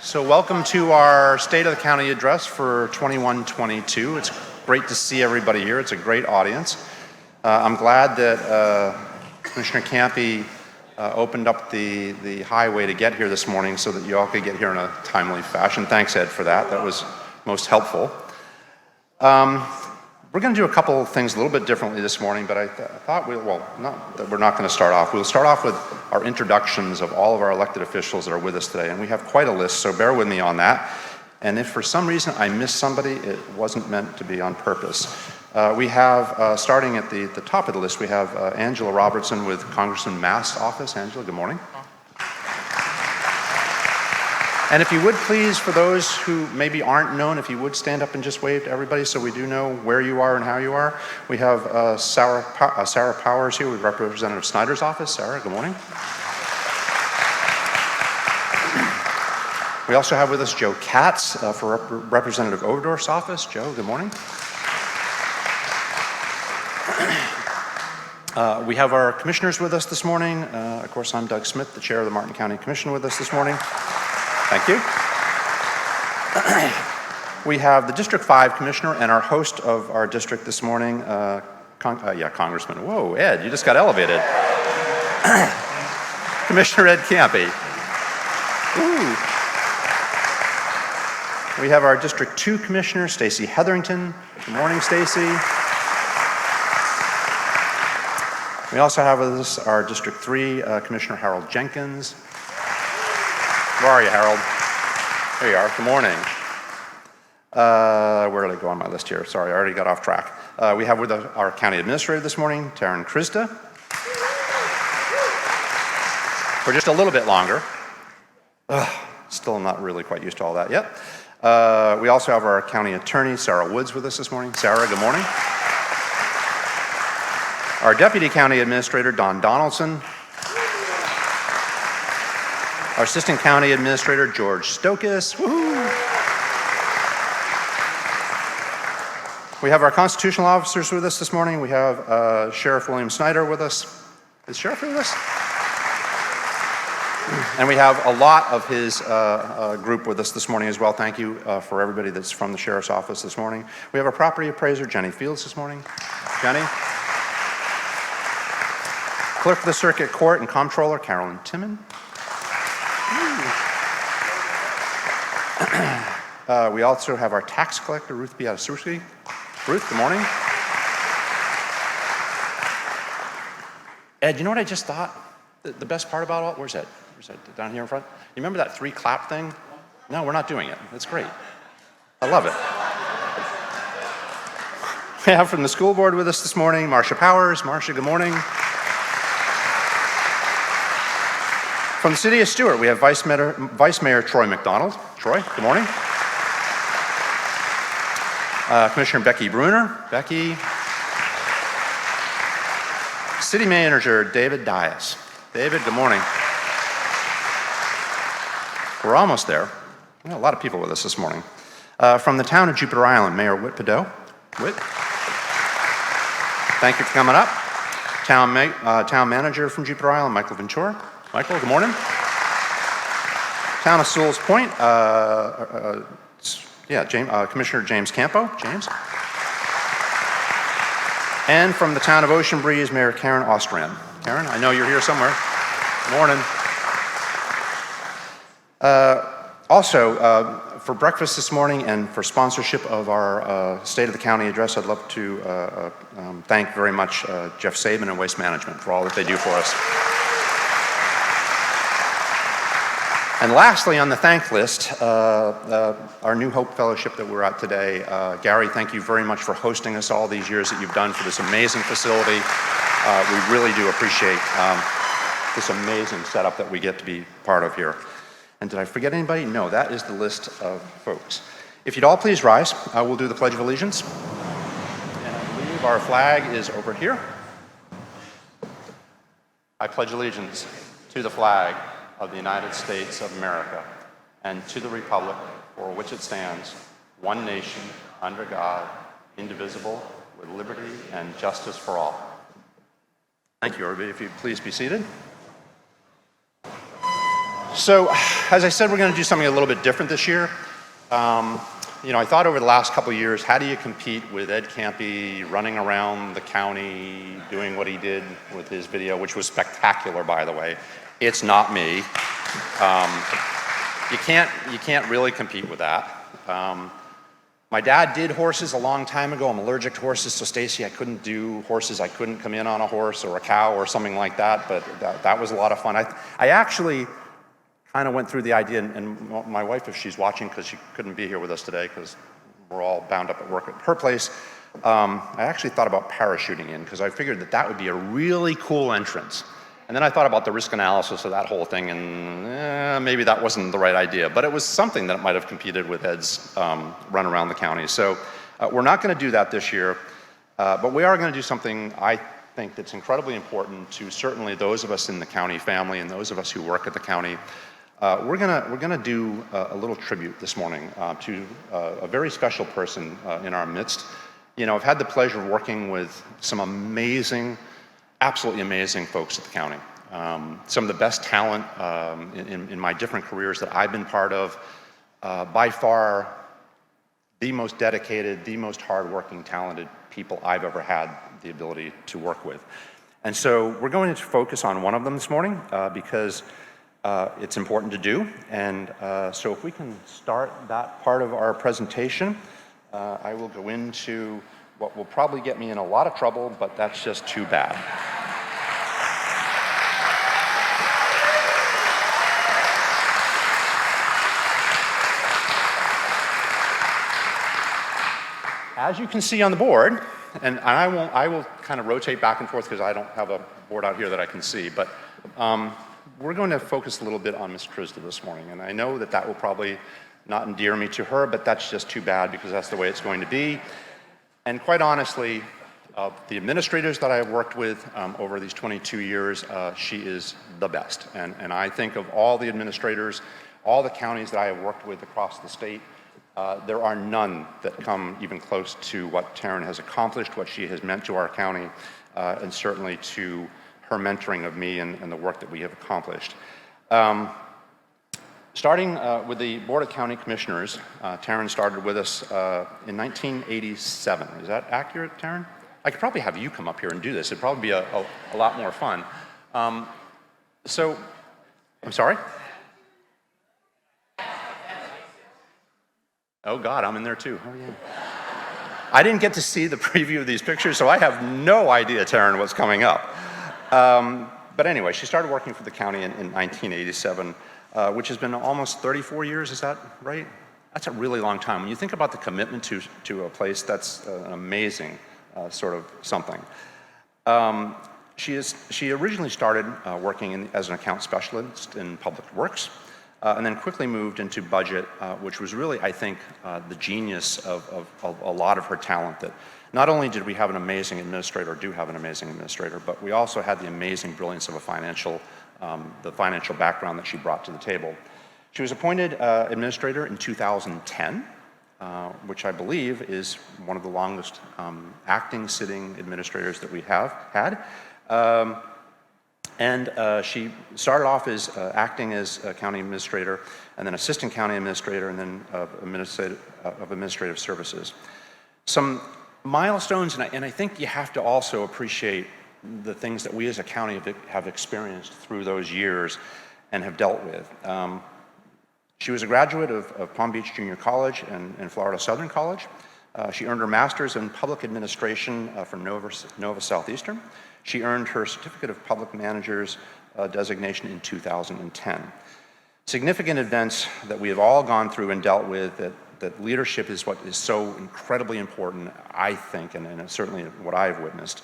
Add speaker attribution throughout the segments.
Speaker 1: So welcome to our State of the County address for 21-22. It's great to see everybody here. It's a great audience. I'm glad that Commissioner Campy opened up the highway to get here this morning so that you all could get here in a timely fashion. Thanks, Ed, for that. That was most helpful. We're going to do a couple of things a little bit differently this morning, but I thought we're not going to start off. We'll start off with our introductions of all of our elected officials that are with us today, and we have quite a list, so bear with me on that. And if for some reason I missed somebody, it wasn't meant to be on purpose. We have, starting at the top of the list, we have Angela Robertson with Congressman Mast's office. Angela, good morning. And if you would please, for those who maybe aren't known, if you would stand up and just wave to everybody so we do know where you are and how you are. We have Sarah Powers here with Representative Snyder's office. Sarah, good morning. We also have with us Joe Katz for Representative Overdorf's office. Joe, good morning. We have our commissioners with us this morning. Of course, I'm Doug Smith, the chair of the Martin County Commission, with us this morning. Thank you. We have the District 5 Commissioner and our host of our district this morning, Congressman. Whoa, Ed, you just got elevated. Commissioner Ed Campy. Ooh. We have our District 2 Commissioner, Stacey Hetherington. Good morning, Stacey. We also have with us our District 3 Commissioner Harold Jenkins. Where are you, Harold? There you are. Good morning. Where did I go on my list here? Sorry, I already got off track. We have with us our County Administrator this morning, Taryn Krista. For just a little bit longer. Still not really quite used to all that yet. We also have our County Attorney, Sarah Woods, with us this morning. Sarah, good morning. Our Deputy County Administrator, Don Donaldson. Our Assistant County Administrator, George Stokas. Woo-hoo. We have our constitutional officers with us this morning. We have Sheriff William Snyder with us. Is Sheriff with us? And we have a lot of his group with us this morning as well. Thank you for everybody that's from the Sheriff's Office this morning. We have our property appraiser, Jenny Fields, this morning. Jenny. Clerk of the Circuit Court and Comptroller, Carolyn Timon. We also have our tax collector, Ruth Biatasuski. Ruth, good morning. Ed, you know what I just thought? The best part about all, where's that? Down here in front? You remember that 3 clap thing? No, we're not doing it. That's great. I love it. We have from the school board with us this morning, Marcia Powers. Marcia, good morning. From the city of Stewart, we have Vice Mayor Troy McDonald. Troy, good morning. Commissioner Becky Bruner. Becky. City Manager David Dias. David, good morning. We're almost there. We have a lot of people with us this morning. From the town of Jupiter Island, Mayor Whit Padeau. Whit. Thank you for coming up. Town Manager from Jupiter Island, Michael Ventura. Michael, good morning. Town of Sewell's Point, Commissioner James Campo. James. And from the town of Ocean Breeze, Mayor Karen Ostran. Karen, I know you're here somewhere. Good morning. Also, for breakfast this morning and for sponsorship of our State of the County address, I'd love to thank very much Jeff Sabin and Waste Management for all that they do for us. And lastly, on the thank list, our New Hope Fellowship that we're at today. Gary, thank you very much for hosting us all these years that you've done for this amazing facility. We really do appreciate this amazing setup that we get to be part of here. And did I forget anybody? No, that is the list of folks. If you'd all please rise, we'll do the Pledge of Allegiance. And I believe our flag is over here. I pledge allegiance to the flag of the United States of America and to the republic for which it stands, one nation, under God, indivisible, with liberty and justice for all. Thank you, everybody. If you'd please be seated. So, as I said, we're going to do something a little bit different this year. I thought over the last couple of years, how do you compete with Ed Campi running around the county, doing what he did with his video, which was spectacular, by the way. It's not me. You can't really compete with that. My dad did horses a long time ago. I'm allergic to horses, so Stacy, I couldn't do horses. I couldn't come in on a horse or a cow or something like that, but that was a lot of fun. I actually kind of went through the idea, and my wife, if she's watching, because she couldn't be here with us today because we're all bound up at work at her place, I actually thought about parachuting in because I figured that would be a really cool entrance. And then I thought about the risk analysis of that whole thing, and maybe that wasn't the right idea, but it was something that might have competed with Ed's run around the county. So we're not going to do that this year, but we are going to do something I think that's incredibly important to certainly those of us in the county family and those of us who work at the county. We're gonna do a little tribute this morning to a very special person in our midst. I've had the pleasure of working with some amazing, absolutely amazing folks at the county. Some of the best talent in my different careers that I've been part of. By far, the most dedicated, the most hardworking, talented people I've ever had the ability to work with. And so we're going to focus on one of them this morning because it's important to do. And so if we can start that part of our presentation, I will go into what will probably get me in a lot of trouble, but that's just too bad. As you can see on the board, and I will kind of rotate back and forth because I don't have a board out here that I can see, but we're going to focus a little bit on Ms. Krista this morning. And I know that will probably not endear me to her, but that's just too bad because that's the way it's going to be. And quite honestly, the administrators that I have worked with over these 22 years, she is the best. And I think of all the administrators, all the counties that I have worked with across the state, there are none that come even close to what Taryn has accomplished, what she has meant to our county, and certainly to her mentoring of me and the work that we have accomplished. Starting with the Board of County Commissioners, Taryn started with us in 1987. Is that accurate, Taryn? I could probably have you come up here and do this. It'd probably be a lot more fun. I'm sorry? Oh God, I'm in there too. Oh yeah. I didn't get to see the preview of these pictures, so I have no idea, Taryn, what's coming up. But anyway, she started working for the county in 1987, which has been almost 34 years, is that right? That's a really long time. When you think about the commitment to a place, that's an amazing sort of something. She originally started working as an account specialist in public works, and then quickly moved into budget, which was really, I think, the genius of a lot of her talent. That not only did we have an amazing administrator, or do have an amazing administrator, but we also had the amazing brilliance of the financial background that she brought to the table. She was appointed administrator in 2010, which I believe is one of the longest acting sitting administrators that we have had. She started off as acting as a county administrator, and then assistant county administrator, and then administrative services. Some milestones, and I think you have to also appreciate the things that we as a county have experienced through those years and have dealt with. She was a graduate of Palm Beach Junior College and Florida Southern College. She earned her master's in public administration from Nova Southeastern. She earned her certificate of public manager's designation in 2010. Significant events that we have all gone through and dealt with, that leadership is what is so incredibly important, I think, and certainly what I've witnessed.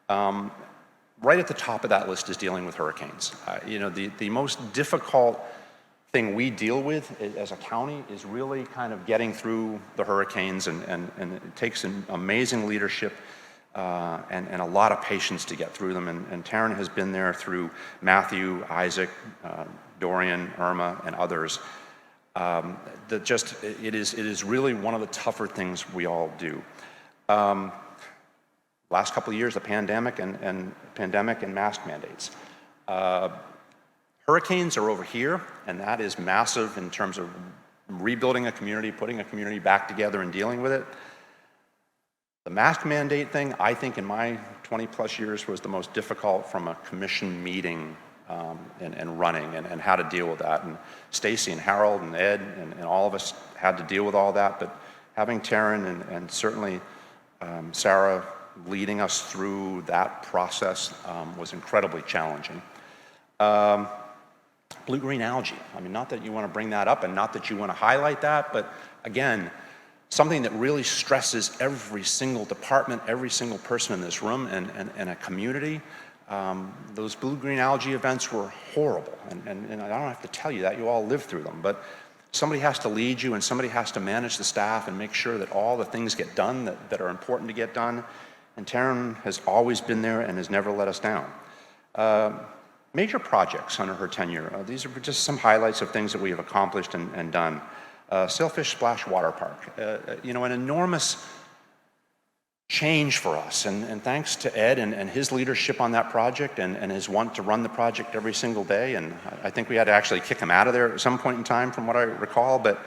Speaker 1: Right at the top of that list is dealing with hurricanes. The most difficult thing we deal with as a county is really kind of getting through the hurricanes, and it takes an amazing leadership and a lot of patience to get through them. And Taryn has been there through Matthew, Isaac, Dorian, Irma, and others. It is really one of the tougher things we all do. Last couple of years, the pandemic and mask mandates. Hurricanes are over here, and that is massive in terms of rebuilding a community, putting a community back together and dealing with it. The mask mandate thing, I think in my 20 plus years was the most difficult from a commission meeting and running and how to deal with that. And Stacy and Harold and Ed and all of us had to deal with all that, but having Taryn and certainly Sarah leading us through that process was incredibly challenging. Blue-green algae, I mean, not that you want to bring that up and not that you want to highlight that, but again, something that really stresses every single department, every single person in this room and a community. Those blue-green algae events were horrible, and I don't have to tell you that, you all lived through them, but somebody has to lead you and somebody has to manage the staff and make sure that all the things get done that are important to get done, and Taryn has always been there and has never let us down. Major projects under her tenure. These are just some highlights of things that we have accomplished and done. Sailfish Splash Water Park, an enormous change for us, and thanks to Ed and his leadership on that project and his want to run the project every single day, and I think we had to actually kick him out of there at some point in time from what I recall, but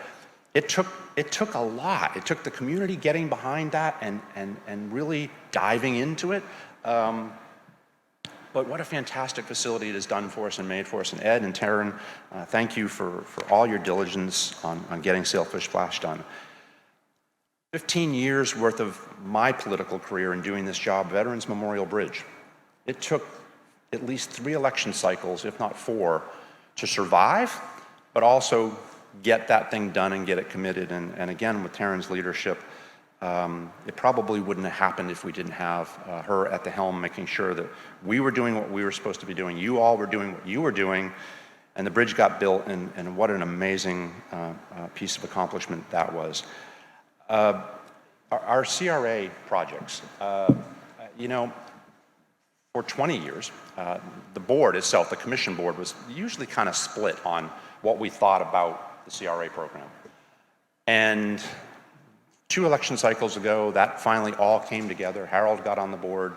Speaker 1: it took a lot. It took the community getting behind that and really diving into it. But what a fantastic facility it has done for us and made for us. And Ed and Taryn, thank you for all your diligence on getting Sailfish Splash done. 15 years worth of my political career in doing this job, Veterans Memorial Bridge. It took at least 3 election cycles, if not 4, to survive, but also get that thing done and get it committed. And again, with Taryn's leadership, it probably wouldn't have happened if we didn't have her at the helm, making sure that we were doing what we were supposed to be doing, you all were doing what you were doing, and the bridge got built, and what an amazing piece of accomplishment that was. Our CRA projects, for 20 years, the board itself, the commission board, was usually kind of split on what we thought about the CRA program. And 2 election cycles ago, that finally all came together. Harold got on the board.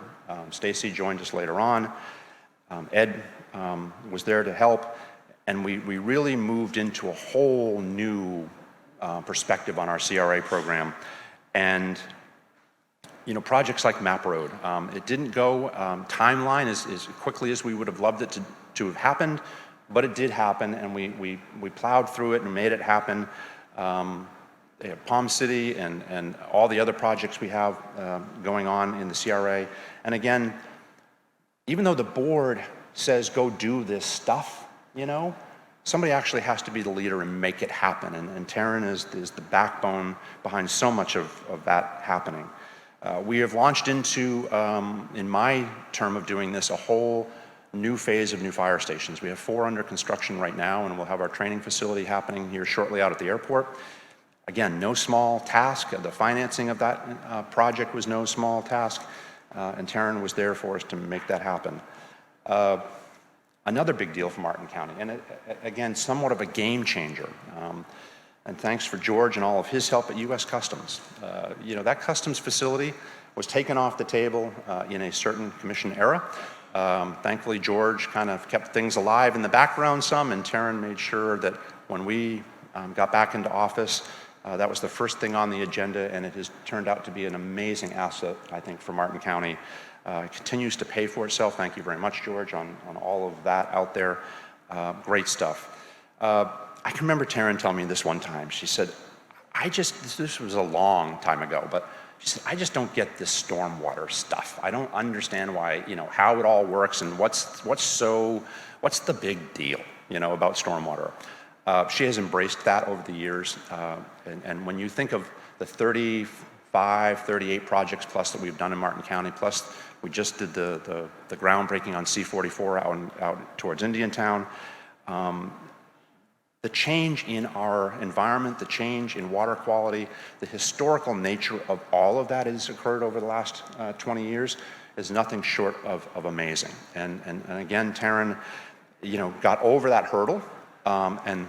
Speaker 1: Stacy joined us later on. Ed was there to help. And we really moved into a whole new perspective on our CRA program. And projects like Map Road, it didn't go timeline as quickly as we would have loved it to have happened, but it did happen, and we plowed through it and made it happen. Palm City and all the other projects we have going on in the CRA. And again, even though the board says go do this stuff, somebody actually has to be the leader and make it happen. And Taryn is the backbone behind so much of that happening. We have launched into, in my term of doing this, a whole new phase of new fire stations. We have 4 under construction right now, and we'll have our training facility happening here shortly out at the airport. Again, no small task. The financing of that project was no small task, and Taryn was there for us to make that happen. Another big deal for Martin County, and again, somewhat of a game changer. And thanks for George and all of his help at U.S. Customs. That customs facility was taken off the table in a certain commission era. Thankfully, George kind of kept things alive in the background some, and Taryn made sure that when we got back into office, that was the first thing on the agenda, and it has turned out to be an amazing asset, I think, for Martin County. It continues to pay for itself. Thank you very much, George, on all of that out there. Great stuff. I can remember Taryn telling me this one time. She said, this was a long time ago, but she said, I just don't get this stormwater stuff. I don't understand why, how it all works and what's the big deal, about stormwater. She has embraced that over the years, and when you think of the 35, 38 projects plus that we've done in Martin County, plus we just did the groundbreaking on C-44 out towards Indiantown, the change in our environment, the change in water quality, the historical nature of all of that has occurred over the last 20 years is nothing short of amazing. And again, Taryn, got over that hurdle, and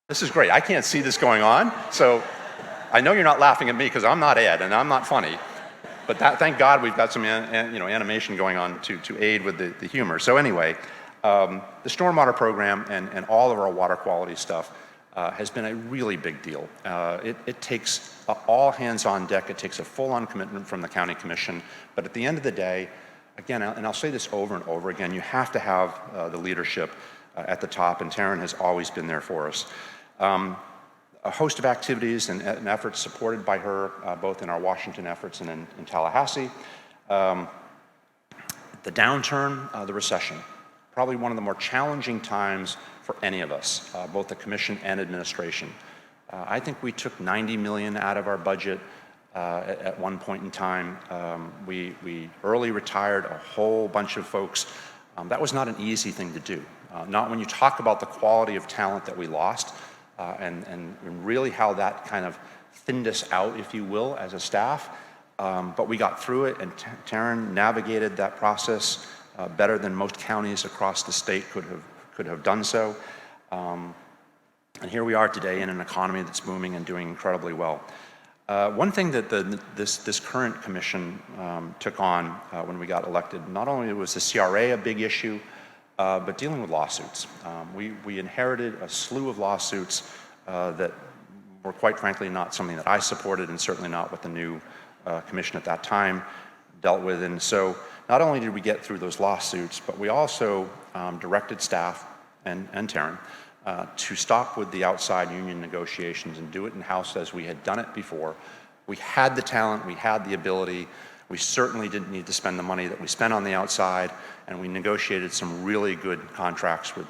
Speaker 1: this is great. I can't see this going on, so I know you're not laughing at me because I'm not Ed and I'm not funny. But thank God we've got some animation going on to aid with the humor. So anyway, the stormwater program and all of our water quality stuff has been a really big deal. It takes all hands on deck. It takes a full-on commitment from the county commission. But at the end of the day, again, and I'll say this over and over again, you have to have the leadership at the top, and Taryn has always been there for us. A host of activities and efforts supported by her, both in our Washington efforts and in Tallahassee. The downturn, the recession, probably one of the more challenging times for any of us, both the commission and administration. I think we took $90 million out of our budget at one point in time. We early retired a whole bunch of folks. That was not an easy thing to do. Not when you talk about the quality of talent that we lost, and really how that kind of thinned us out, if you will, as a staff. But we got through it, and Taryn navigated that process better than most counties across the state could have done so. And here we are today in an economy that's booming and doing incredibly well. One thing that this current commission took on when we got elected, not only was the CRA a big issue, but dealing with lawsuits. We inherited a slew of lawsuits that were quite frankly not something that I supported, and certainly not what the new commission at that time dealt with. And so not only did we get through those lawsuits, but we also directed staff and Taryn to stop with the outside union negotiations and do it in-house as we had done it before. We had the talent, we had the ability, we certainly didn't need to spend the money that we spent on the outside, and we negotiated some really good contracts with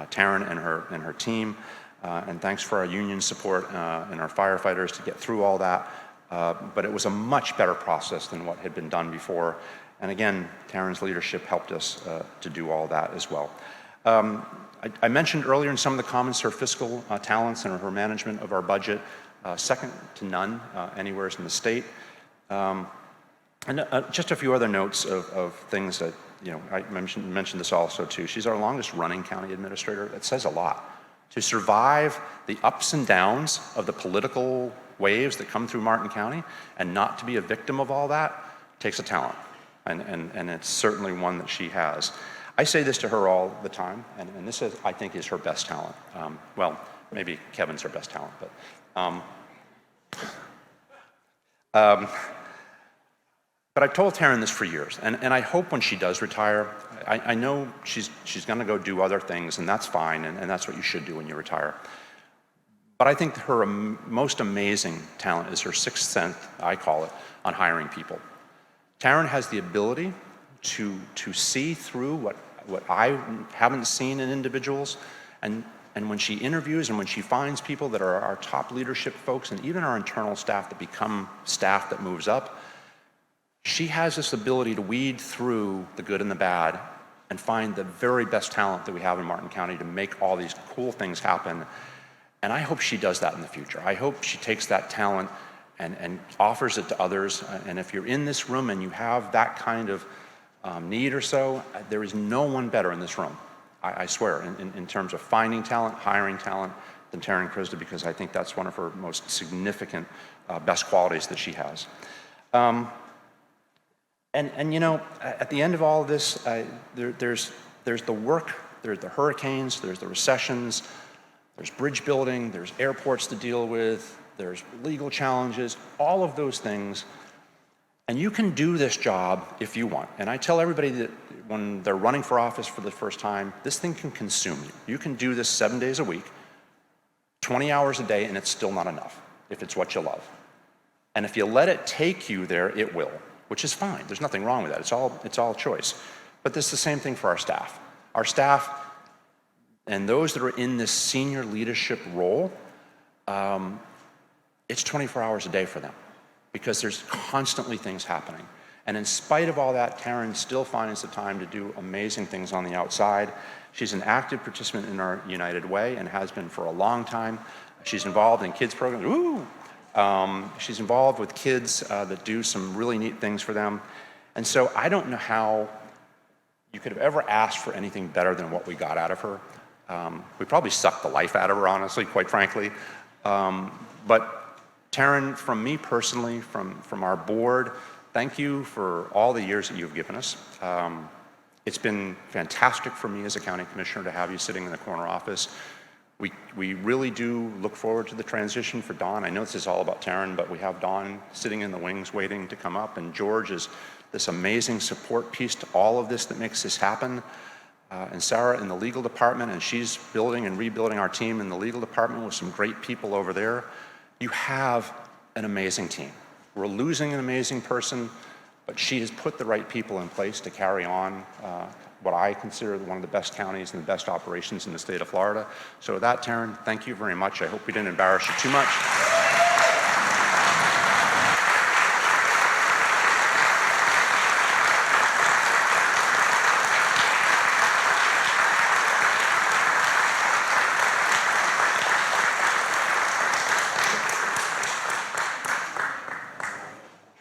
Speaker 1: Taryn and her team. And thanks for our union support and our firefighters to get through all that. But it was a much better process than what had been done before. And again, Taryn's leadership helped us to do all that as well. I mentioned earlier in some of the comments her fiscal talents and her management of our budget, second to none anywhere in the state. And just a few other notes of things that, I mentioned this also too. She's our longest running county administrator. That says a lot. To survive the ups and downs of the political waves that come through Martin County and not to be a victim of all that takes a talent. And it's certainly one that she has. I say this to her all the time, and this is, I think, is her best talent. Well, maybe Kevin's her best talent, but I've told Taryn this for years, and I hope when she does retire, I know she's going to go do other things, and that's fine, and that's what you should do when you retire. But I think her most amazing talent is her sixth sense, I call it, on hiring people. Taryn has the ability to see through what I haven't seen in individuals, and when she interviews and when she finds people that are our top leadership folks and even our internal staff that become staff that moves up, she has this ability to weed through the good and the bad and find the very best talent that we have in Martin County to make all these cool things happen. And I hope she does that in the future. I hope she takes that talent and offers it to others. And if you're in this room and you have that kind of need or so, there is no one better in this room, I swear, in terms of finding talent, hiring talent, than Taryn Krista, because I think that's one of her most significant, best qualities that she has. And at the end of all of this, there's the work, there's the hurricanes, there's the recessions, there's bridge building, there's airports to deal with, there's legal challenges, all of those things. And you can do this job if you want. And I tell everybody that when they're running for office for the first time, this thing can consume you. You can do this 7 days a week, 20 hours a day, and it's still not enough if it's what you love. And if you let it take you there, it will, which is fine. There's nothing wrong with that. It's all choice. But this is the same thing for our staff. Our staff and those that are in this senior leadership role, it's 24 hours a day for them because there's constantly things happening. And in spite of all that, Taryn still finds the time to do amazing things on the outside. She's an active participant in our United Way and has been for a long time. She's involved in kids programs. Woo! She's involved with kids that do some really neat things for them. And so I don't know how you could have ever asked for anything better than what we got out of her. We probably sucked the life out of her, honestly, quite frankly. But Taryn, from me personally, from our board, thank you for all the years that you've given us. It's been fantastic for me as a county commissioner to have you sitting in the corner office. We really do look forward to the transition for Don. I know this is all about Taryn, but we have Don sitting in the wings waiting to come up, and George is this amazing support piece to all of this that makes this happen. And Sarah in the legal department, and she's building and rebuilding our team in the legal department with some great people over there. You have an amazing team. We're losing an amazing person, but she has put the right people in place to carry on what I consider one of the best counties and the best operations in the state of Florida. So with that, Taryn, thank you very much. I hope we didn't embarrass you too much.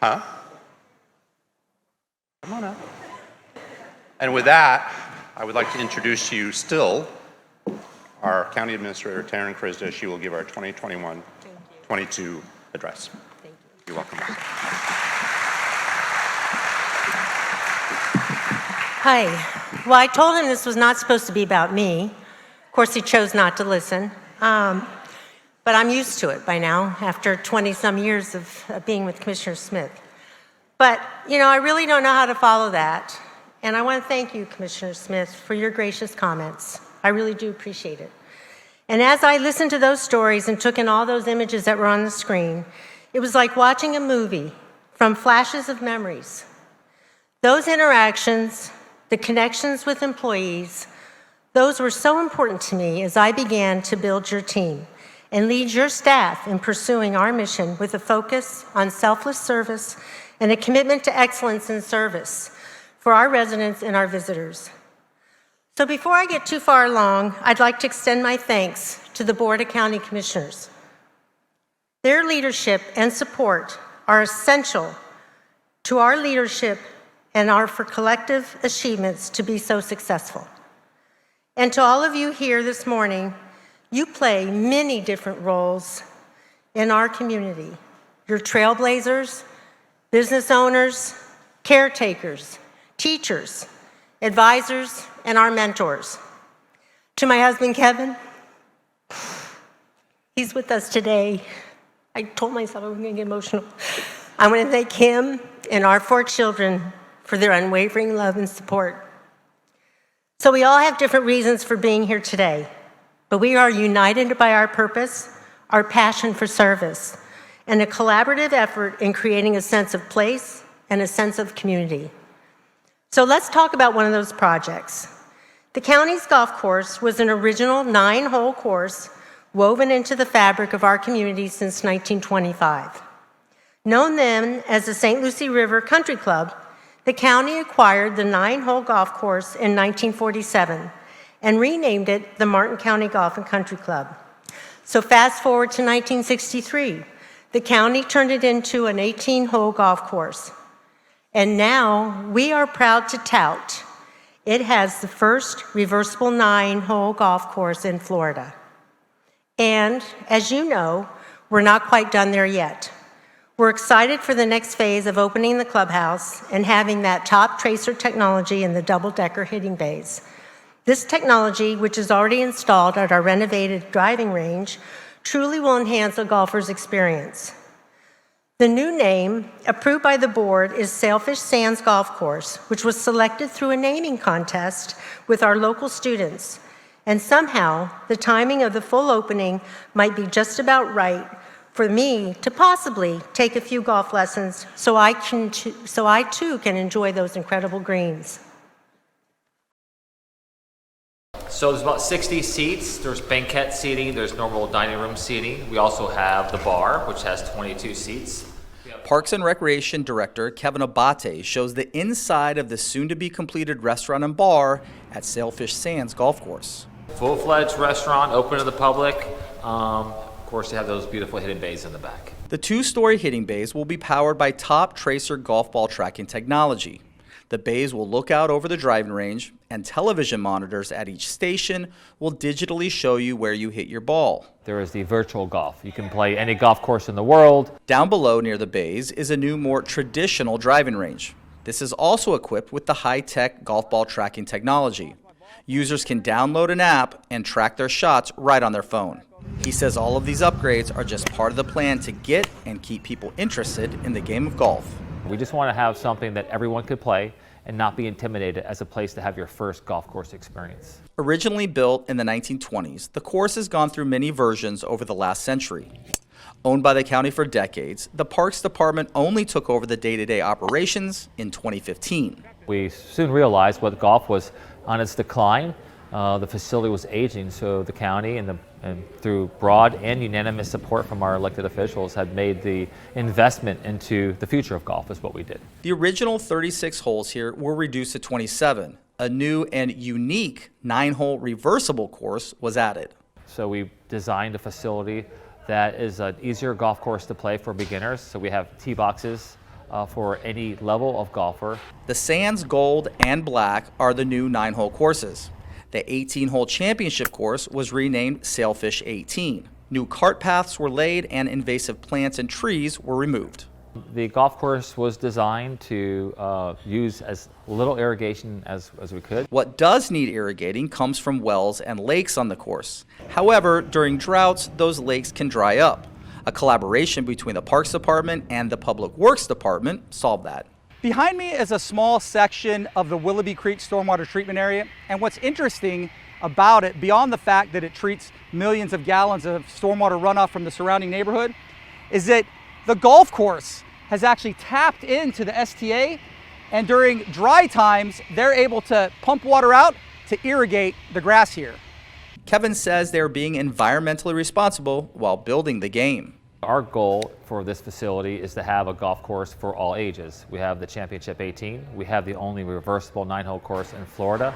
Speaker 1: Huh? Come on up. And with that, I would like to introduce to you still our County Administrator, Taryn Krista. She will give our 2021-22 address.
Speaker 2: Thank you.
Speaker 1: You're welcome.
Speaker 2: Hi. Well, I told him this was not supposed to be about me. Of course, he chose not to listen. But I'm used to it by now, after 20-some years of being with Commissioner Smith. But, you know, I really don't know how to follow that. And I want to thank you, Commissioner Smith, for your gracious comments. I really do appreciate it. And as I listened to those stories and took in all those images that were on the screen, it was like watching a movie from flashes of memories. Those interactions, the connections with employees, those were so important to me as I began to build your team and lead your staff in pursuing our mission with a focus on selfless service and a commitment to excellence in service for our residents and our visitors. So before I get too far along, I'd like to extend my thanks to the Board of County Commissioners. Their leadership and support are essential to our leadership and our for collective achievements to be so successful. And to all of you here this morning, you play many different roles in our community. You're trailblazers, business owners, caretakers, teachers, advisors, and our mentors. To my husband, Kevin, he's with us today. I told myself I was going to get emotional. I want to thank him and our 4 children for their unwavering love and support. So we all have different reasons for being here today, but we are united by our purpose, our passion for service, and a collaborative effort in creating a sense of place and a sense of community. So let's talk about one of those projects. The county's golf course was an original 9-hole course woven into the fabric of our community since 1925. Known then as the St. Lucie River Country Club, the county acquired the 9-hole golf course in 1947 and renamed it the Martin County Golf and Country Club. So fast forward to 1963, the county turned it into an 18-hole golf course. And now we are proud to tout it has the first reversible 9-hole golf course in Florida. And as you know, we're not quite done there yet. We're excited for the next phase of opening the clubhouse and having that top tracer technology in the double-decker hitting bays. This technology, which is already installed at our renovated driving range, truly will enhance a golfer's experience. The new name, approved by the board, is Sailfish Sands Golf Course, which was selected through a naming contest with our local students. And somehow, the timing of the full opening might be just about right for me to possibly take a few golf lessons so I too can enjoy those incredible greens.
Speaker 3: So there's about 60 seats. There's banquet seating, there's normal dining room seating. We also have the bar, which has 22 seats.
Speaker 4: Parks and Recreation Director Kevin Abate shows the inside of the soon-to-be-completed restaurant and bar at Sailfish Sands Golf Course.
Speaker 3: Full-fledged restaurant, open to the public. Of course, you have those beautiful hidden bays in the back.
Speaker 4: The 2-story hitting bays will be powered by top tracer golf ball tracking technology. The bays will look out over the driving range, and television monitors at each station will digitally show you where you hit your ball.
Speaker 3: There is the virtual golf. You can play any golf course in the world.
Speaker 4: Down below near the bays is a new, more traditional driving range. This is also equipped with the high-tech golf ball tracking technology. Users can download an app and track their shots right on their phone. He says all of these upgrades are just part of the plan to get and keep people interested in the game of golf.
Speaker 3: We just want to have something that everyone could play and not be intimidated as a place to have your first golf course experience.
Speaker 4: Originally built in the 1920s, the course has gone through many versions over the last century. Owned by the county for decades, the Parks Department only took over the day-to-day operations in 2015.
Speaker 3: We soon realized what golf was on its decline. The facility was aging, so the county and through broad and unanimous support from our elected officials had made the investment into the future of golf is what we did.
Speaker 4: The original 36 holes here were reduced to 27. A new and unique 9-hole reversible course was added.
Speaker 3: So we designed a facility that is an easier golf course to play for beginners. So we have tee boxes for any level of golfer.
Speaker 4: The Sands Gold and Black are the new 9-hole courses. The 18-hole championship course was renamed Sailfish 18. New cart paths were laid and invasive plants and trees were removed.
Speaker 3: The golf course was designed to use as little irrigation as we could.
Speaker 4: What does need irrigating comes from wells and lakes on the course. However, during droughts, those lakes can dry up. A collaboration between the Parks Department and the Public Works Department solved that. Behind me is a small section of the Willoughby Creek Stormwater Treatment Area, and what's interesting about it, beyond the fact that it treats millions of gallons of stormwater runoff from the surrounding neighborhood, is that the golf course has actually tapped into the STA, and during dry times, they're able to pump water out to irrigate the grass here. Kevin says they're being environmentally responsible while building the game.
Speaker 3: Our goal for this facility is to have a golf course for all ages. We have the Championship 18. We have the only reversible 9-hole course in Florida.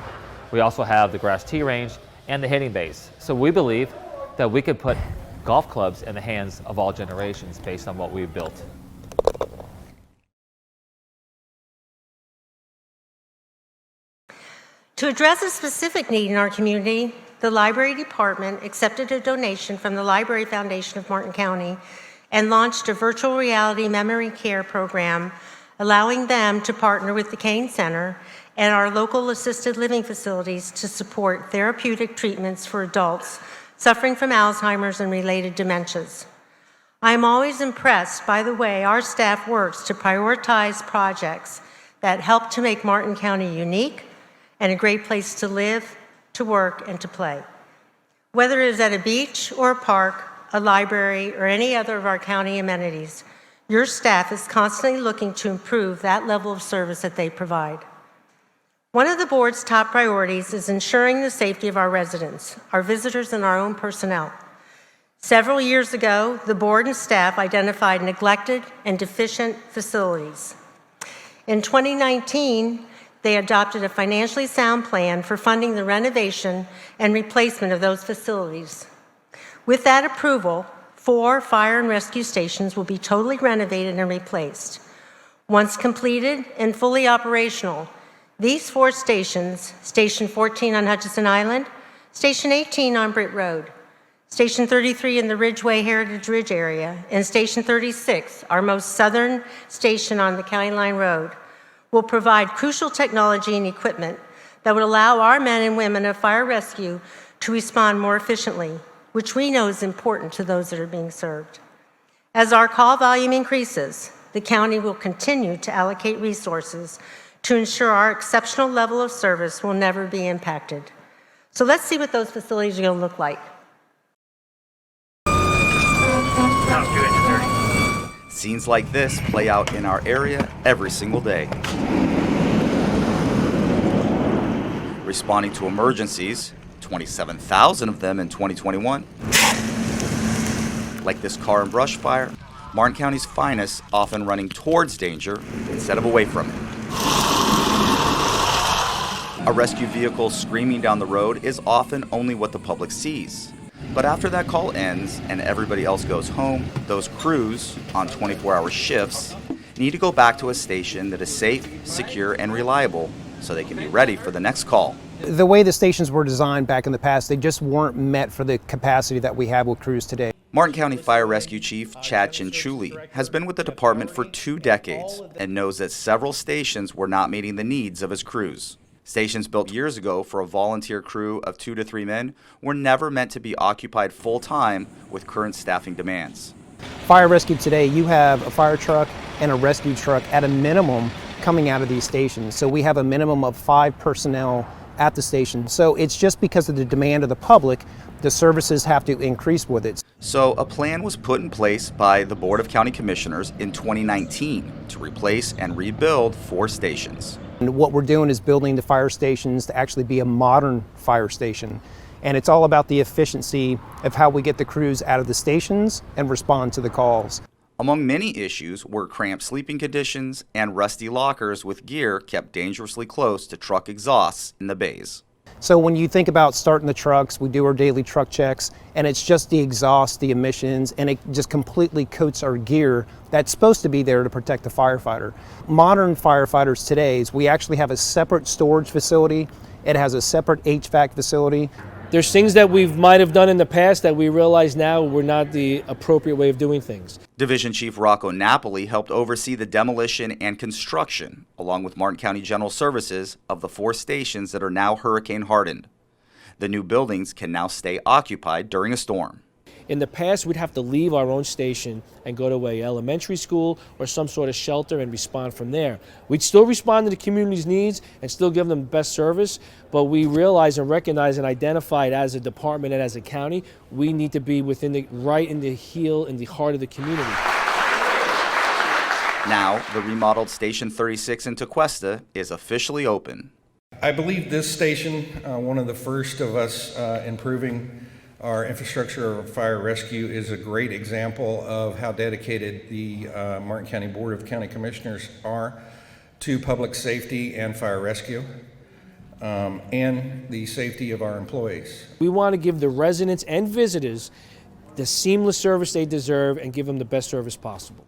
Speaker 3: We also have the grass tee range and the hitting bays. So we believe that we could put golf clubs in the hands of all generations based on what we've built.
Speaker 2: To address a specific need in our community, the Library Department accepted a donation from the Library Foundation of Martin County and launched a virtual reality memory care program, allowing them to partner with the Kane Center and our local assisted living facilities to support therapeutic treatments for adults suffering from Alzheimer's and related dementias. I am always impressed by the way our staff works to prioritize projects that help to make Martin County unique and a great place to live, to work, and to play. Whether it is at a beach or a park, a library, or any other of our county amenities, your staff is constantly looking to improve that level of service that they provide. One of the board's top priorities is ensuring the safety of our residents, our visitors, and our own personnel. Several years ago, the board and staff identified neglected and deficient facilities. In 2019, they adopted a financially sound plan for funding the renovation and replacement of those facilities. With that approval, 4 fire and rescue stations will be totally renovated and replaced. Once completed and fully operational, these 4 stations, Station 14 on Hutchison Island, Station 18 on Britt Road, Station 33 in the Ridgeway Heritage Ridge area, and Station 36, our most southern station on the County Line Road, will provide crucial technology and equipment that would allow our men and women of fire rescue to respond more efficiently, which we know is important to those that are being served. As our call volume increases, the county will continue to allocate resources to ensure our exceptional level of service will never be impacted. So let's see what those facilities are going to look like.
Speaker 4: Scenes like this play out in our area every single day. Responding to emergencies, 27,000 of them in 2021. Like this car and brush fire, Martin County's finest often running towards danger instead of away from it. A rescue vehicle screaming down the road is often only what the public sees. But after that call ends and everybody else goes home, those crews on 24-hour shifts need to go back to a station that is safe, secure, and reliable so they can be ready for the next call.
Speaker 5: The way the stations were designed back in the past, they just weren't met for the capacity that we have with crews today.
Speaker 4: Martin County Fire Rescue Chief Chad Chinchuli has been with the department for 2 decades and knows that several stations were not meeting the needs of his crews. Stations built years ago for a volunteer crew of 2 to 3 men were never meant to be occupied full-time with current staffing demands.
Speaker 5: Fire rescue today, you have a fire truck and a rescue truck at a minimum coming out of these stations. So we have a minimum of 5 personnel at the station. So it's just because of the demand of the public, the services have to increase with it.
Speaker 4: So a plan was put in place by the Board of County Commissioners in 2019 to replace and rebuild 4 stations.
Speaker 5: And what we're doing is building the fire stations to actually be a modern fire station. And it's all about the efficiency of how we get the crews out of the stations and respond to the calls.
Speaker 4: Among many issues were cramped sleeping conditions and rusty lockers with gear kept dangerously close to truck exhausts in the bays.
Speaker 5: So when you think about starting the trucks, we do our daily truck checks, and it's just the exhaust, the emissions, and it just completely coats our gear that's supposed to be there to protect the firefighter. Modern firefighters today, we actually have a separate storage facility. It has a separate HVAC facility.
Speaker 6: There's things that we might have done in the past that we realize now were not the appropriate way of doing things.
Speaker 4: Division Chief Rocco Napoli helped oversee the demolition and construction, along with Martin County General Services, of the 4 stations that are now hurricane hardened. The new buildings can now stay occupied during a storm.
Speaker 6: In the past, we'd have to leave our own station and go to a elementary school or some sort of shelter and respond from there. We'd still respond to the community's needs and still give them the best service, but we realize and recognize and identify it as a department and as a county, we need to be right in the heart of the community.
Speaker 4: Now, the remodeled Station 36 in Tequesta is officially open.
Speaker 7: I believe this station, one of the first of us improving our infrastructure of fire rescue, is a great example of how dedicated the Martin County Board of County Commissioners are to public safety and fire rescue and the safety of our employees.
Speaker 6: We want to give the residents and visitors the seamless service they deserve and give them the best service possible.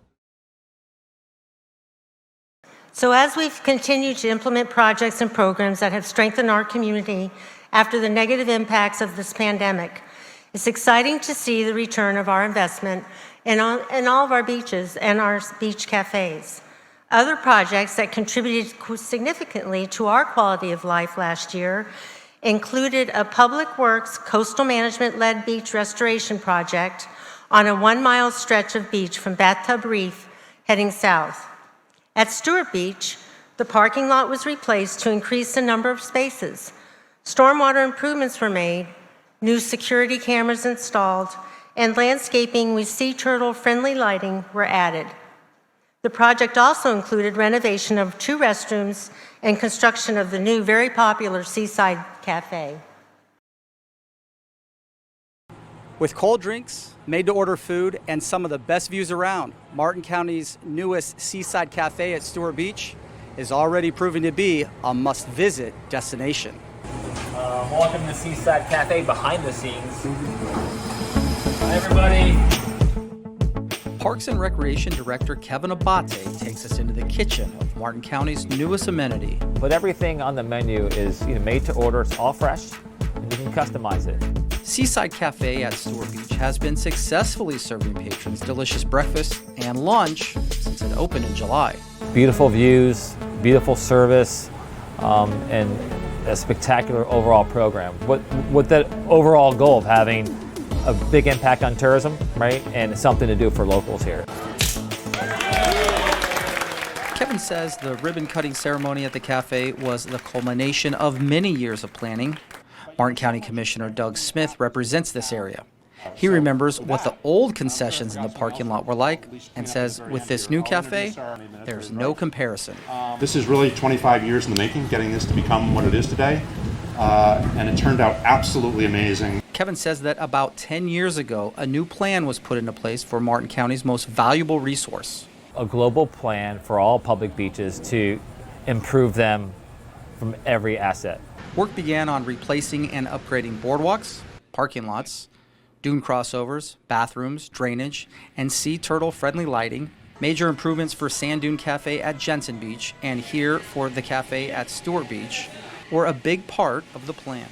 Speaker 2: So as we've continued to implement projects and programs that have strengthened our community after the negative impacts of this pandemic, it's exciting to see the return of our investment in all of our beaches and our beach cafes. Other projects that contributed significantly to our quality of life last year included a Public Works Coastal Management-led beach restoration project on a 1-mile stretch of beach from Bathtub Reef heading south. At Stewart Beach, the parking lot was replaced to increase the number of spaces. Stormwater improvements were made, new security cameras installed, and landscaping with sea turtle-friendly lighting were added. The project also included renovation of 2 restrooms and construction of the new, very popular Seaside Cafe.
Speaker 8: With cold drinks, made-to-order food, and some of the best views around, Martin County's newest Seaside Cafe at Stewart Beach is already proving to be a must-visit destination.
Speaker 3: Welcome to Seaside Cafe behind the scenes. Hi, everybody.
Speaker 4: Parks and Recreation Director Kevin Abate takes us into the kitchen of Martin County's newest amenity.
Speaker 3: But everything on the menu is made to order. It's all fresh, and you can customize it.
Speaker 4: Seaside Cafe at Stewart Beach has been successfully serving patrons delicious breakfast and lunch since it opened in July.
Speaker 3: Beautiful views, beautiful service, and a spectacular overall program. With that overall goal of having a big impact on tourism, right, and something to do for locals here.
Speaker 4: Kevin says the ribbon-cutting ceremony at the cafe was the culmination of many years of planning. Martin County Commissioner Doug Smith represents this area. He remembers what the old concessions in the parking lot were like and says with this new cafe, there's no comparison.
Speaker 1: This is really 25 years in the making, getting this to become what it is today, and it turned out absolutely amazing.
Speaker 4: Kevin says that about 10 years ago, a new plan was put into place for Martin County's most valuable resource.
Speaker 3: A global plan for all public beaches to improve them from every asset.
Speaker 4: Work began on replacing and upgrading boardwalks, parking lots, dune crossovers, bathrooms, drainage, and sea turtle-friendly lighting, Major improvements for Sand Dune Cafe at Jensen Beach and here for the cafe at Stewart Beach were a big part of the plan.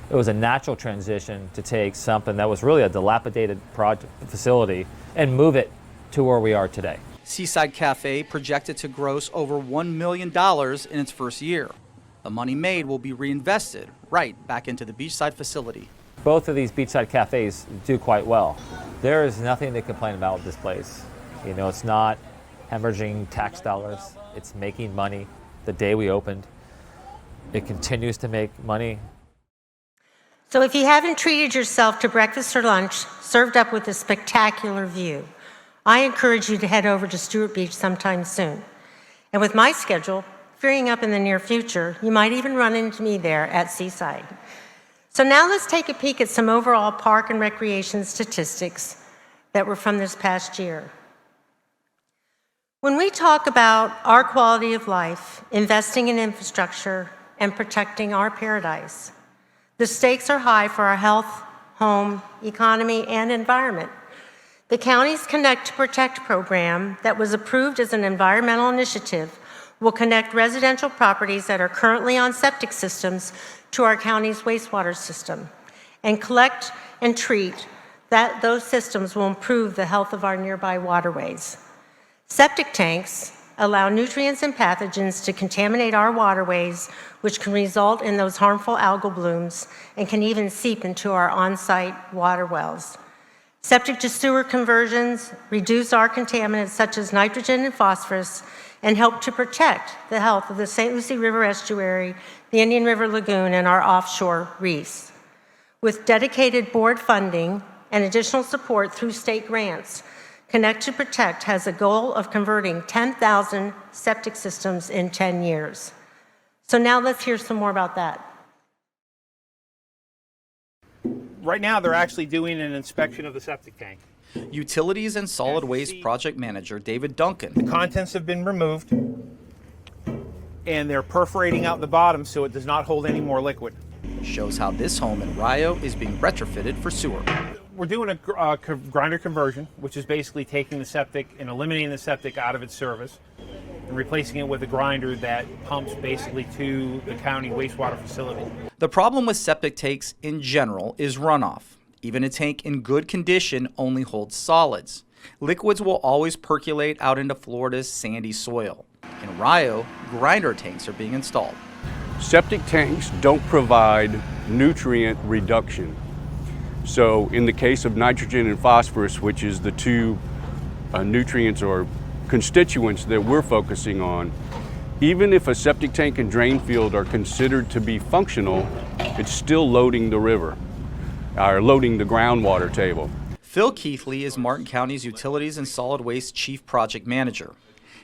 Speaker 3: It was a natural transition to take something that was really a dilapidated facility and move it to where we are today.
Speaker 4: Seaside Cafe projected to gross over $1 million in its first year. The money made will be reinvested right back into the beachside facility.
Speaker 3: Both of these beachside cafes do quite well. There is nothing to complain about with this place. You know, it's not hemorrhaging tax dollars. It's making money the day we opened. It continues to make money.
Speaker 2: So if you haven't treated yourself to breakfast or lunch served up with a spectacular view, I encourage you to head over to Stewart Beach sometime soon. And with my schedule freeing up in the near future, you might even run into me there at Seaside. So now let's take a peek at some overall park and recreation statistics that were from this past year. When we talk about our quality of life, investing in infrastructure, and protecting our paradise, the stakes are high for our health, home, economy, and environment. The county's Connect to Protect program that was approved as an environmental initiative will connect residential properties that are currently on septic systems to our county's wastewater system and collect and treat those systems will improve the health of our nearby waterways. Septic tanks allow nutrients and pathogens to contaminate our waterways, which can result in those harmful algal blooms and can even seep into our on-site water wells. Septic to sewer conversions reduce our contaminants such as nitrogen and phosphorus and help to protect the health of the St. Lucie River estuary, the Indian River Lagoon, and our offshore reefs. With dedicated board funding and additional support through state grants, Connect to Protect has a goal of converting 10,000 septic systems in 10 years. So now let's hear some more about that.
Speaker 9: Right now, they're actually doing an inspection of the septic tank.
Speaker 4: Utilities and Solid Waste Project Manager David Duncan.
Speaker 9: The contents have been removed, and they're perforating out the bottom so it does not hold any more liquid.
Speaker 4: Shows how this home in Rio is being retrofitted for sewer.
Speaker 9: We're doing a grinder conversion, which is basically taking the septic and eliminating the septic out of its service and replacing it with a grinder that pumps basically to the county wastewater facility.
Speaker 4: The problem with septic tanks in general is runoff. Even a tank in good condition only holds solids. Liquids will always percolate out into Florida's sandy soil. In Rio, grinder tanks are being installed.
Speaker 10: Septic tanks don't provide nutrient reduction. So in the case of nitrogen and phosphorus, which is the two nutrients or constituents that we're focusing on, even if a septic tank and drain field are considered to be functional, it's still loading the river, or loading the groundwater table.
Speaker 4: Phil Keithley is Martin County's Utilities and Solid Waste Chief Project Manager.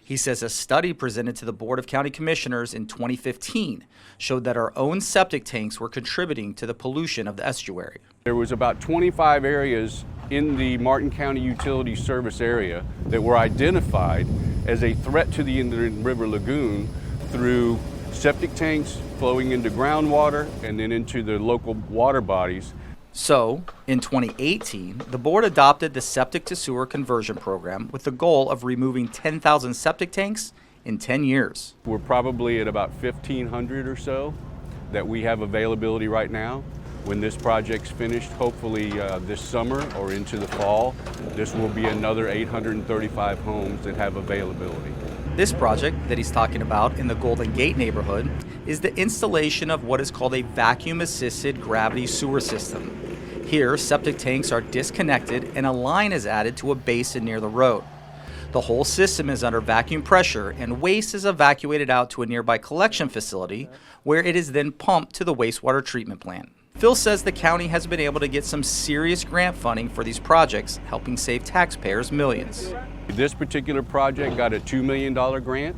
Speaker 4: He says a study presented to the Board of County Commissioners in 2015 showed that our own septic tanks were contributing to the pollution of the estuary.
Speaker 10: There was about 25 areas in the Martin County Utility Service area that were identified as a threat to the Indian River Lagoon through septic tanks flowing into groundwater and then into the local water bodies.
Speaker 4: So, in 2018, the board adopted the Septic to Sewer Conversion Program with the goal of removing 10,000 septic tanks in 10 years.
Speaker 10: We're probably at about 1,500 or so that we have availability right now. When this project's finished, hopefully this summer or into the fall, this will be another 835 homes that have availability.
Speaker 4: This project that he's talking about in the Golden Gate neighborhood is the installation of what is called a vacuum-assisted gravity sewer system. Here, septic tanks are disconnected and a line is added to a basin near the road. The whole system is under vacuum pressure and waste is evacuated out to a nearby collection facility where it is then pumped to the wastewater treatment plant. Phil says the county has been able to get some serious grant funding for these projects, helping save taxpayers millions.
Speaker 10: This particular project got a $2 million grant.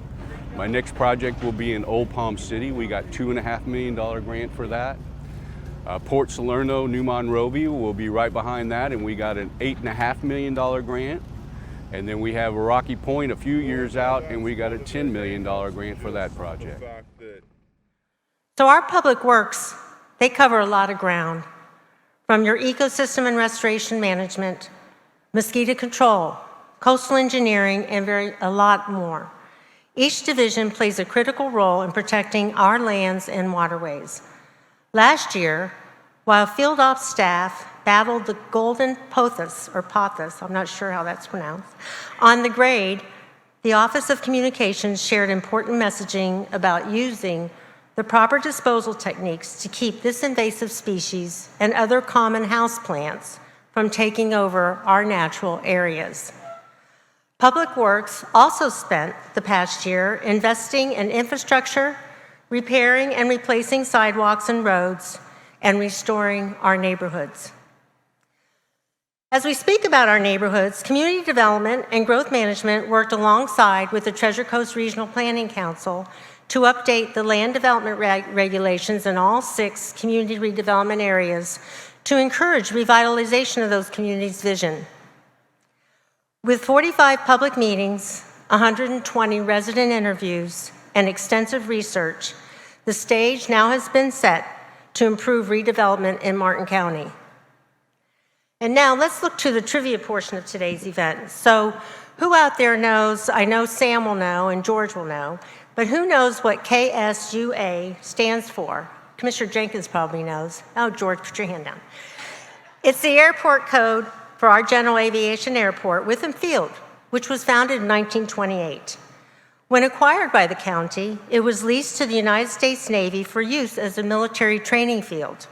Speaker 10: My next project will be in Old Palm City. We got $2.5 million grant for that. Port Salerno, New Monrovia will be right behind that, and we got an $8.5 million grant. And then we have Rocky Point a few years out, and we got a $10 million grant for that project.
Speaker 2: So our public works, they cover a lot of ground, from your ecosystem and restoration management, mosquito control, coastal engineering, and a lot more. Each division plays a critical role in protecting our lands and waterways. Last year, while field ops staff battled the golden pothos, I'm not sure how that's pronounced, on the grade, the Office of Communications shared important messaging about using the proper disposal techniques to keep this invasive species and other common houseplants from taking over our natural areas. Public Works also spent the past year investing in infrastructure, repairing and replacing sidewalks and roads, and restoring our neighborhoods. As we speak about our neighborhoods, Community Development and Growth Management worked alongside with the Treasure Coast Regional Planning Council to update the land development regulations in all 6 community redevelopment areas to encourage revitalization of those communities' vision. With 45 public meetings, 120 resident interviews, and extensive research, the stage now has been set to improve redevelopment in Martin County. And now let's look to the trivia portion of today's event. So who out there knows, I know Sam will know and George will know, but who knows what KSUA stands for? Commissioner Jenkins probably knows. Oh, George, put your hand down. It's the airport code for our general aviation airport, Witham Field, which was founded in 1928. When acquired by the county, it was leased to the United States Navy for use as a military training field.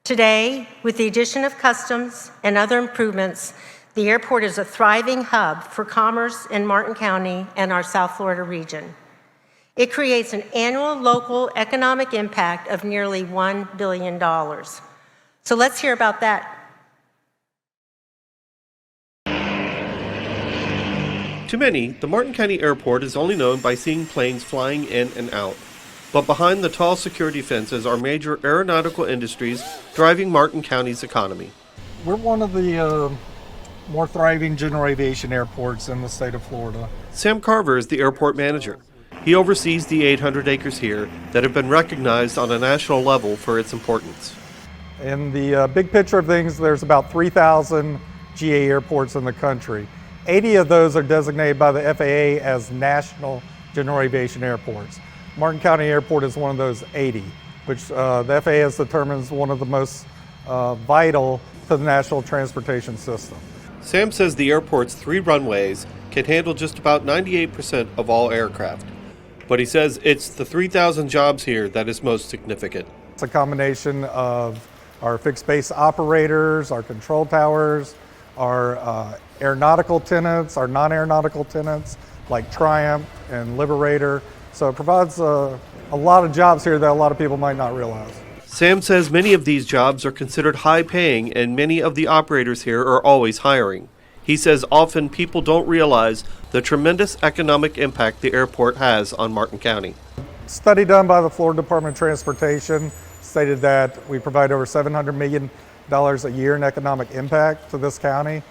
Speaker 2: Today, with the addition of customs and other improvements, the airport is a thriving hub for commerce in Martin County and our South Florida region. It creates an annual local economic impact of nearly $1 billion. So let's hear about that.
Speaker 11: To many, the Martin County Airport is only known by seeing planes flying in and out. But behind the tall security fences are major aeronautical industries driving Martin County's economy.
Speaker 12: We're one of the more thriving general aviation airports in the state of Florida.
Speaker 11: Sam Carver is the airport manager. He oversees the 800 acres here that have been recognized on a national level for its importance.
Speaker 12: In the big picture of things, there's about 3,000 GA airports in the country. 80 of those are designated by the FAA as national general aviation airports. Martin County Airport is one of those 80, which the FAA has determined is one of the most vital to the national transportation system.
Speaker 11: Sam says the airport's 3 runways can handle just about 98% of all aircraft. But he says it's the 3,000 jobs here that is most significant.
Speaker 12: It's a combination of our fixed base operators, our control towers, our aeronautical tenants, our non-aeronautical tenants like Triumph and Liberator. So it provides a lot of jobs here that a lot of people might not realize.
Speaker 11: Sam says many of these jobs are considered high paying and many of the operators here are always hiring. He says often people don't realize the tremendous economic impact the airport has on Martin County.
Speaker 12: A study done by the Florida Department of Transportation stated that we provide over $700 million a year in economic impact to this county.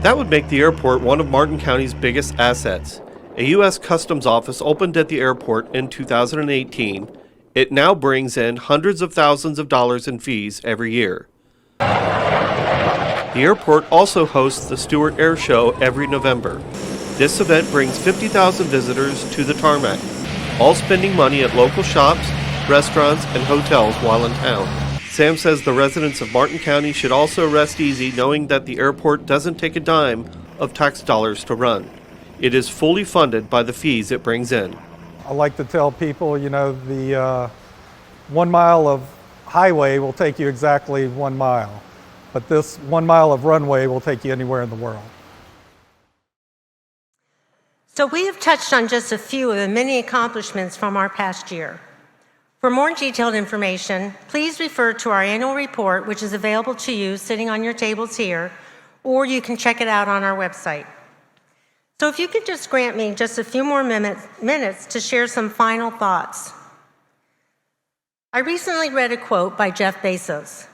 Speaker 11: That would make the airport one of Martin County's biggest assets. A U.S. Customs office opened at the airport in 2018. It now brings in hundreds of thousands of dollars in fees every year. The airport also hosts the Stewart Air Show every November. This event brings 50,000 visitors to the tarmac, all spending money at local shops, restaurants, and hotels while in town. Sam says the residents of Martin County should also rest easy knowing that the airport doesn't take a dime of tax dollars to run. It is fully funded by the fees it brings in.
Speaker 12: I like to tell people, you know, the 1 mile of highway will take you exactly 1 mile, but this 1 mile of runway will take you anywhere in the world.
Speaker 2: So we have touched on just a few of the many accomplishments from our past year. For more detailed information, please refer to our annual report, which is available to you sitting on your tables here, or you can check it out on our website. So if you could just grant me just a few more minutes to share some final thoughts. I recently read a quote by Jeff Bezos.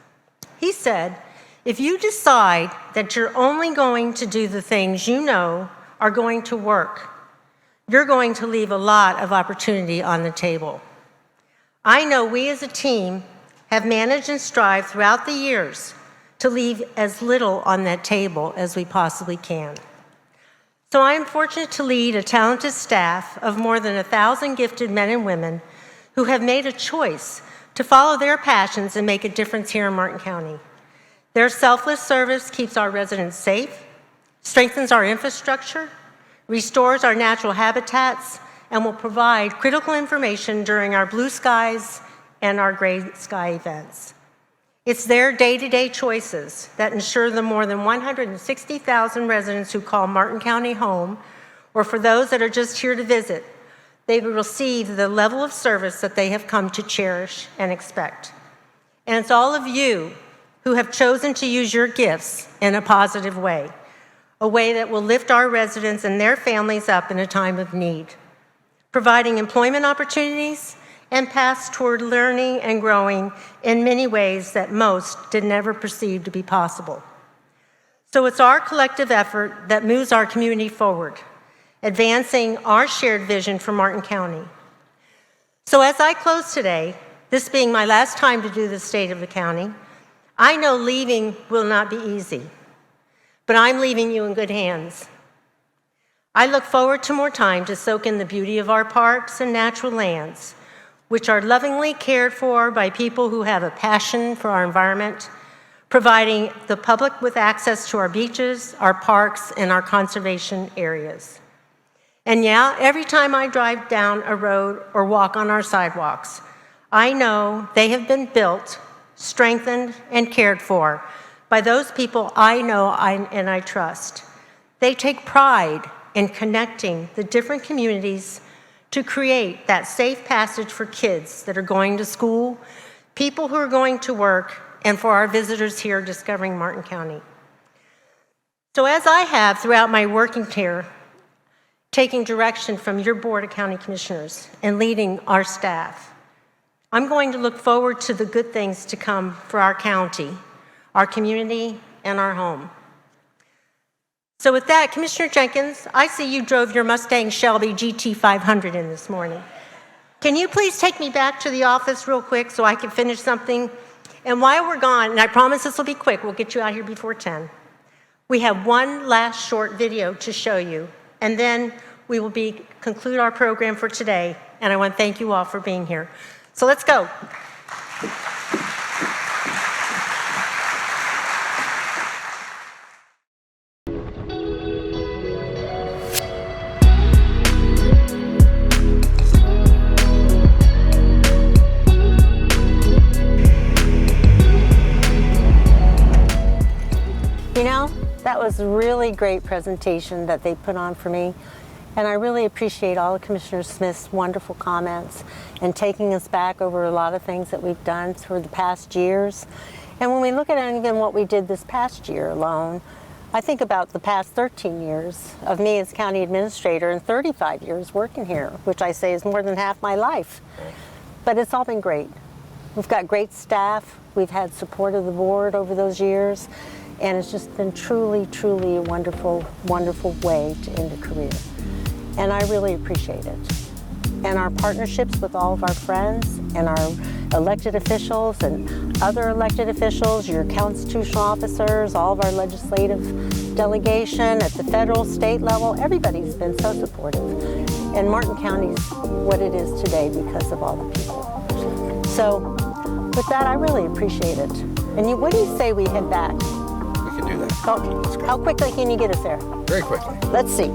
Speaker 2: He said, "If you decide that you're only going to do the things you know are going to work, you're going to leave a lot of opportunity on the table." I know we as a team have managed and strived throughout the years to leave as little on that table as we possibly can. So I am fortunate to lead a talented staff of more than 1,000 gifted men and women who have made a choice to follow their passions and make a difference here in Martin County. Their selfless service keeps our residents safe, strengthens our infrastructure, restores our natural habitats, and will provide critical information during our blue skies and our gray sky events. It's their day-to-day choices that ensure the more than 160,000 residents who call Martin County home, or for those that are just here to visit, they will receive the level of service that they have come to cherish and expect. And it's all of you who have chosen to use your gifts in a positive way, a way that will lift our residents and their families up in a time of need, providing employment opportunities and paths toward learning and growing in many ways that most did never perceive to be possible. So it's our collective effort that moves our community forward, advancing our shared vision for Martin County. So as I close today, this being my last time to do the state of the county, I know leaving will not be easy, but I'm leaving you in good hands. I look forward to more time to soak in the beauty of our parks and natural lands, which are lovingly cared for by people who have a passion for our environment, providing the public with access to our beaches, our parks, and our conservation areas. And yeah, every time I drive down a road or walk on our sidewalks, I know they have been built, strengthened, and cared for by those people I know and I trust. They take pride in connecting the different communities to create that safe passage for kids that are going to school, people who are going to work, and for our visitors here discovering Martin County. So as I have throughout my working here, taking direction from your Board of County Commissioners and leading our staff, I'm going to look forward to the good things to come for our county, our community, and our home. So with that, Commissioner Jenkins, I see you drove your Mustang Shelby GT500 in this morning. Can you please take me back to the office real quick so I can finish something? And while we're gone, and I promise this will be quick, we'll get you out here before 10, we have one last short video to show you, and then we will conclude our program for today, and I want to thank you all for being here. So let's go. You know, that was a really great presentation that they put on for me. And I really appreciate all of Commissioner Smith's wonderful comments and taking us back over a lot of things that we've done through the past years. And when we look at even what we did this past year alone, I think about the past 13 years of me as county administrator and 35 years working here, which I say is more than half my life. But it's all been great. We've got great staff. We've had support of the board over those years. And it's just been truly, truly a wonderful, wonderful way to end a career. And I really appreciate it. And our partnerships with all of our friends and our elected officials and other elected officials, your constitutional officers, all of our legislative delegation at the federal, state level, everybody's been so supportive. And Martin County's what it is today because of all the people. So with that, I really appreciate it. And what do you say we head back?
Speaker 13: We can do that.
Speaker 2: Okay. How quickly can you get us there?
Speaker 13: Very quickly.
Speaker 2: Let's see.